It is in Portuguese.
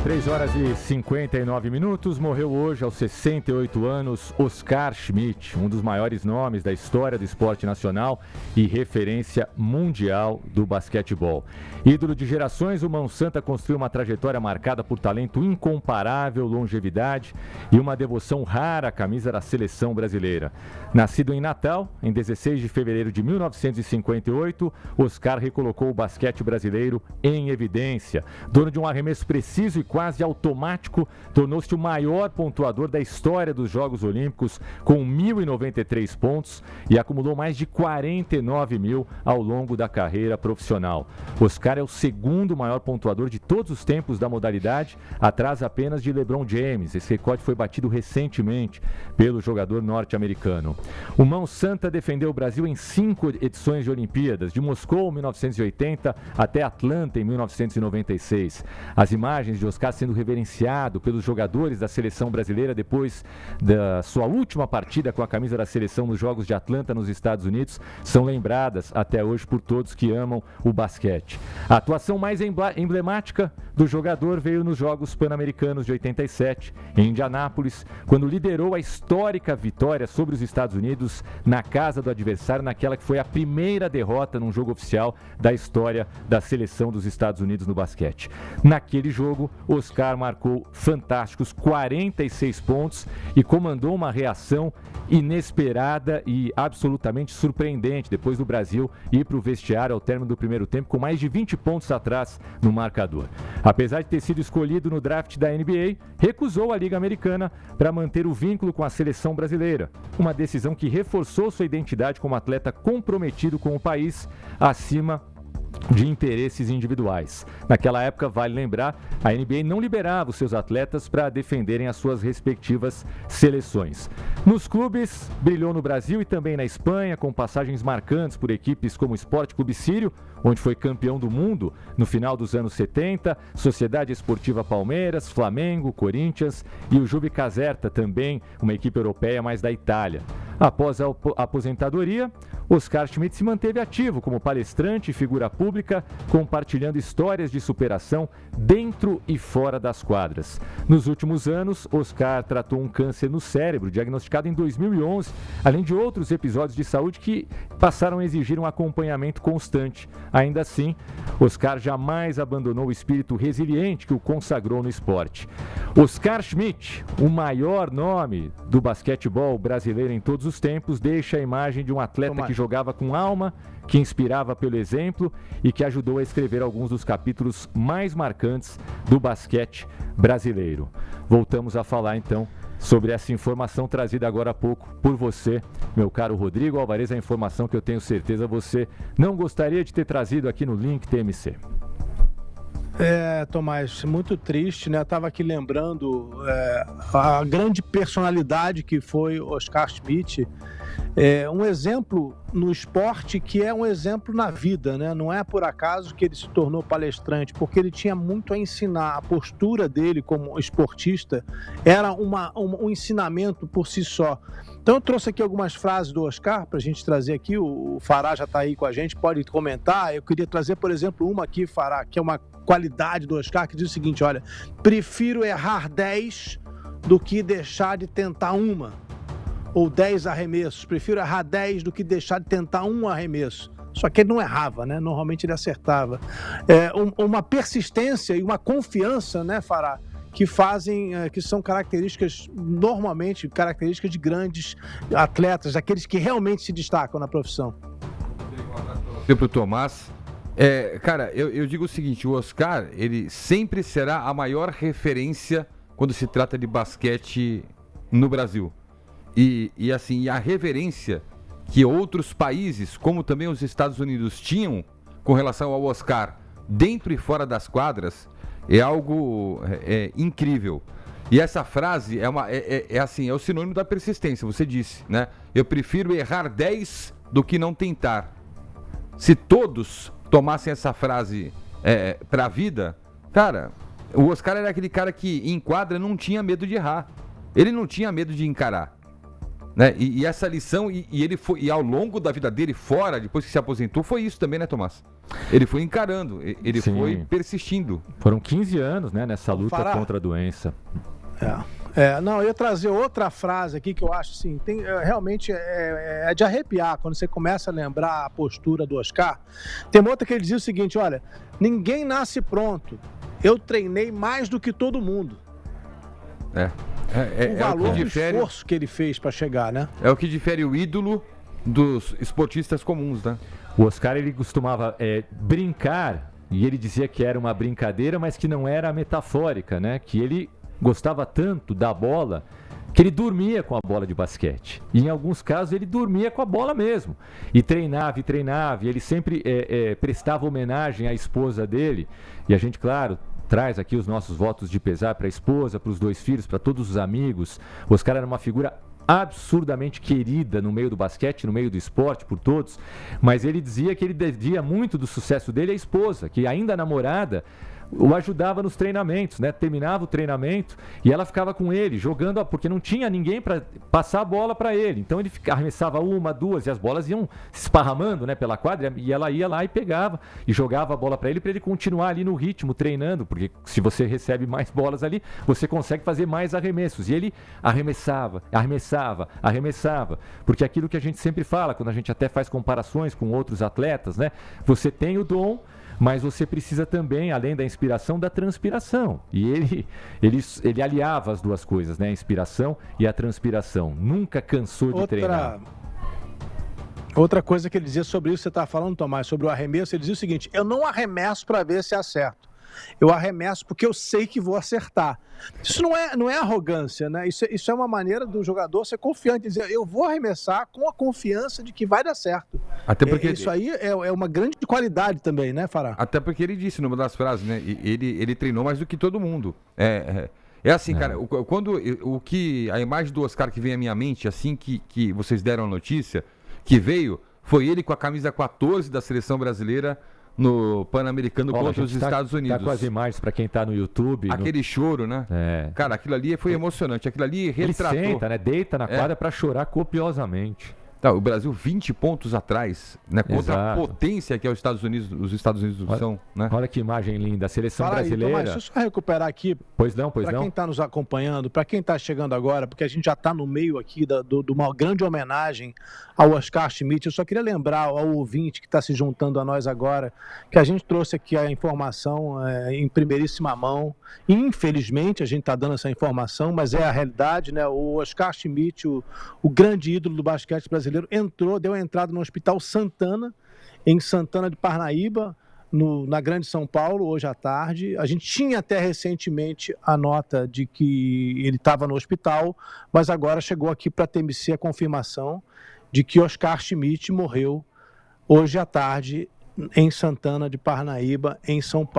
3h59, morreu hoje aos 68 anos Oscar Schmidt, um dos maiores nomes da história do esporte nacional e referência mundial do basquetebol. Ídolo de gerações, o Mão Santa construiu uma trajetória marcada por talento incomparável, longevidade e uma devoção rara à camisa da seleção brasileira. Nascido em Natal, em 16 de fevereiro de 1958, Oscar recolocou o basquete brasileiro em evidência. Dono de um arremesso preciso e quase automático, tornou-se o maior pontuador da história dos Jogos Olímpicos, com 1.093 pontos e acumulou mais de 49 mil ao longo da carreira profissional. Oscar é o segundo maior pontuador de todos os tempos da modalidade, atrás apenas de LeBron James. Esse recorde foi batido recentemente pelo jogador norte-americano. O Mão Santa defendeu o Brasil em 5 edições de Olimpíadas, de Moscou em 1980 até Atlanta em 1996. As imagens de Oscar sendo reverenciado pelos jogadores da seleção brasileira depois da sua última partida com a camisa da seleção nos Jogos de Atlanta, nos Estados Unidos, são lembradas até hoje por todos que amam o basquete. A atuação mais emblemática do jogador veio nos Jogos Pan-Americanos de 87, em Indianápolis, quando liderou a histórica vitória sobre os Estados Unidos na casa do adversário, naquela que foi a primeira derrota num jogo oficial da história da seleção dos Estados Unidos no basquete. Naquele jogo, Oscar marcou fantásticos 46 pontos e comandou uma reação inesperada e absolutamente surpreendente depois do Brasil ir para o vestiário ao término do primeiro tempo com mais de 20 pontos atrás no marcador. Apesar de ter sido escolhido no draft da NBA, recusou a Liga Americana para manter o vínculo com a seleção brasileira, uma decisão que reforçou sua identidade como atleta comprometido com o país acima de interesses individuais. Naquela época, vale lembrar, a NBA não liberava os seus atletas para defenderem as suas respectivas seleções. Nos clubes, brilhou no Brasil e também na Espanha, com passagens marcantes por equipes como o Sport Clube Sírio, onde foi campeão do mundo no final dos anos 70, Sociedade Esportiva Palmeiras, Flamengo, Corinthians e o Juve Caserta, também uma equipe europeia, mas da Itália. Após a aposentadoria, Oscar Schmidt se manteve ativo como palestrante e figura pública, compartilhando histórias de superação dentro e fora das quadras. Nos últimos anos, Oscar tratou um câncer no cérebro, diagnosticado em 2011, além de outros episódios de saúde que passaram a exigir um acompanhamento constante. Ainda assim, Oscar jamais abandonou o espírito resiliente que o consagrou no esporte. Oscar Schmidt, o maior nome do basquetebol brasileiro em todos os tempos, deixa a imagem de um atleta que jogava com alma, que inspirava pelo exemplo e que ajudou a escrever alguns dos capítulos mais marcantes do basquete brasileiro. Voltamos a falar então sobre essa informação trazida agora há pouco por você, meu caro Rodrigo Alvarez, a informação que eu tenho certeza você não gostaria de ter trazido aqui no Link TMC. Tomás, muito triste, né? Eu estava aqui lembrando a grande personalidade que foi Oscar Schmidt, um exemplo no esporte que é um exemplo na vida, né? Não é por acaso que ele se tornou palestrante, porque ele tinha muito a ensinar. A postura dele como esportista era um ensinamento por si só. Então eu trouxe aqui algumas frases do Oscar para a gente trazer aqui. O Fará já está aí com a gente, pode comentar. Eu queria trazer, por exemplo, uma aqui, Fará, que é uma qualidade do Oscar, que diz o seguinte: olha, prefiro errar 10 do que deixar de tentar uma. Ou 10 arremessos. Prefiro errar 10 do que deixar de tentar um arremesso. Só que ele não errava, né? Normalmente ele acertava. Uma persistência e uma confiança, né, Fará, que são características, normalmente, características de grandes atletas, daqueles que realmente se destacam na profissão. Para o Tomás, cara, eu digo o seguinte: o Oscar, ele sempre será a maior referência quando se trata de basquete no Brasil. E assim, a reverência que outros países, como também os Estados Unidos, tinham com relação ao Oscar, dentro e fora das quadras, é algo incrível. E essa frase é o sinônimo da persistência, você disse, né? Eu prefiro errar 10 do que não tentar. Se todos tomassem essa frase para a vida, cara, o Oscar era aquele cara que em quadra não tinha medo de errar. Ele não tinha medo de encarar. Né? E essa lição, ele foi, e ao longo da vida dele, fora, depois que se aposentou, foi isso também, né, Tomás? Ele foi encarando, ele Sim. foi persistindo. Foram 15 anos, né, nessa luta contra a doença. Não, eu ia trazer outra frase aqui que eu acho assim, realmente é de arrepiar quando você começa a lembrar a postura do Oscar. Tem uma outra que ele dizia o seguinte: olha, ninguém nasce pronto, eu treinei mais do que todo mundo. O valor do esforço que ele fez para chegar, né? É o que difere o ídolo dos esportistas comuns, né? O Oscar, ele costumava brincar, e ele dizia que era uma brincadeira, mas que não era metafórica, né? Que ele gostava tanto da bola que ele dormia com a bola de basquete. E em alguns casos ele dormia com a bola mesmo. E treinava, e ele sempre prestava homenagem à esposa dele. E a gente, claro, traz aqui os nossos votos de pesar para a esposa, para os 2 filhos, para todos os amigos. O Oscar era uma figura absurdamente querida no meio do basquete, no meio do esporte, por todos. Mas ele dizia que ele devia muito do sucesso dele à esposa, que ainda namorada o ajudava nos treinamentos, né? Terminava o treinamento e ela ficava com ele, jogando, porque não tinha ninguém para passar a bola para ele. Então ele arremessava 1, 2 e as bolas iam se esparramando, né, pela quadra, e ela ia lá e pegava e jogava a bola para ele continuar ali no ritmo, treinando, porque se você recebe mais bolas ali, você consegue fazer mais arremessos. E ele arremessava, porque aquilo que a gente sempre fala, quando a gente até faz comparações com outros atletas, né? Você tem o dom, mas você precisa também, além da inspiração, da transpiração. E ele aliava as duas coisas, né? A inspiração e a transpiração. Nunca cansou de treinar. Outra coisa que ele dizia sobre isso, você está falando, Tomás, sobre o arremesso, ele dizia o seguinte: eu não arremesso para ver se acerto. Eu arremesso porque eu sei que vou acertar. Isso não é arrogância, né? Isso é uma maneira do jogador ser confiante, dizer, eu vou arremessar com a confiança de que vai dar certo. Até porque isso aí é uma grande qualidade também, né, Fará? Até porque ele disse numa das frases, né? Ele treinou mais do que todo mundo. É assim, cara, a imagem do Oscar que vem à minha mente, assim que vocês deram a notícia, que veio, foi ele com a camisa 14 da seleção brasileira no Pan-Americano contra os Estados Unidos. Tá com as imagens para quem tá no YouTube. Aquele choro, né? Cara, aquilo ali foi emocionante. Aquilo ali retratou. Ele senta, né? Deita na quadra para chorar copiosamente. Tá, o Brasil 20 pontos atrás, né? Contra a potência que é os Estados Unidos são, né? Olha que imagem linda, a seleção brasileira. Tomás, deixa eu só recuperar aqui. Pois não. Para quem está nos acompanhando, para quem está chegando agora, porque a gente já está no meio aqui de uma grande homenagem ao Oscar Schmidt. Eu só queria lembrar ao ouvinte que está se juntando a nós agora, que a gente trouxe aqui a informação em primeiríssima mão. Infelizmente, a gente está dando essa informação, mas é a realidade, né? O Oscar Schmidt, o grande ídolo do basquete brasileiro, deu entrada no Hospital Santana, em Santana de Parnaíba, na Grande São Paulo, hoje à tarde. A gente tinha até recentemente a nota de que ele estava no hospital, mas agora chegou aqui para a TMC a confirmação de que Oscar Schmidt morreu hoje à tarde em Santana de Parnaíba, em São Paulo.